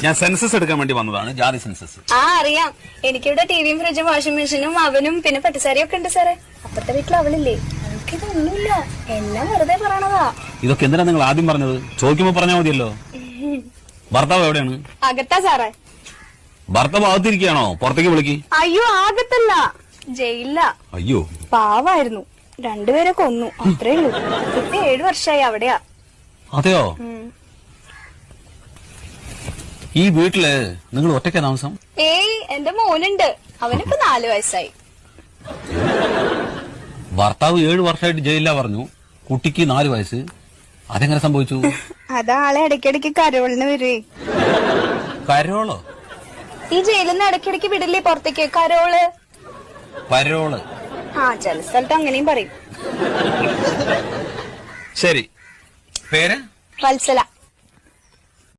ഞാൻ സെൻസസ് എടുക്കാൻ വേണ്ടി വന്നതാണ്, ജാതി സെൻസസ്. ആ അറിയാം. എനിക്കിവിടെ ടിവിയും ഫ്രിഡ്ജും വാഷിംഗ് മെഷീനും അവനും പിന്നെ പട്ടുസാരിയും ഒക്കെ ഉണ്ട് സാറേ. അപ്പുറത്തെ വീട്ടിൽ അവളില്ലേ, അവൾക്കിതൊന്നുമില്ല, എല്ലാം വെറുതെ പറയണതാ. ഇതൊക്കെ എന്തിനാ നിങ്ങൾ ആദ്യം പറഞ്ഞത്? ചോദിക്കുമ്പോ പറഞ്ഞാൽ മതിയല്ലോ. ഭർത്താവ് എവിടെയാണ്? അകത്താ സാറേ. ഭർത്താവ് അകത്തിരിക്കുകയാണോ? പുറത്തേക്ക് വിളിക്ക്. അയ്യോ ആകത്തല്ല, ജയിലില്ല. അയ്യോ പാവായിരുന്നു, രണ്ടുപേരെ കൊന്നു, അത്രേ ഉള്ളൂ. ഇപ്പൊ 7 വർഷമായി അവിടെയാ. അതെയോ? ഈ വീട്ടില് നിങ്ങൾ ഒറ്റയ്ക്കാ താമസം? ഏയ് എന്റെ മോനുണ്ട്, അവനിപ്പോ 4 വയസ്സായി. ഭർത്താവ് 7 വർഷമായിട്ട് ജയിലിലാ പറഞ്ഞു, കുട്ടിക്ക് 4 വയസ്സ്. അതെങ്ങനെ സംഭവിച്ചു? അതാളെ ഇടയ്ക്കിടയ്ക്ക് കരോളിന് വരുവേ. കരോളോ? ഈ ജയിലിൽ നിന്ന് ഇടയ്ക്കിടയ്ക്ക് വിടില്ലേ പുറത്തേക്ക്, കരോള്. പരോള്? ആ ചില സ്ഥലത്ത് അങ്ങനെയും പറയും. ശരി, പേര്? വത്സല.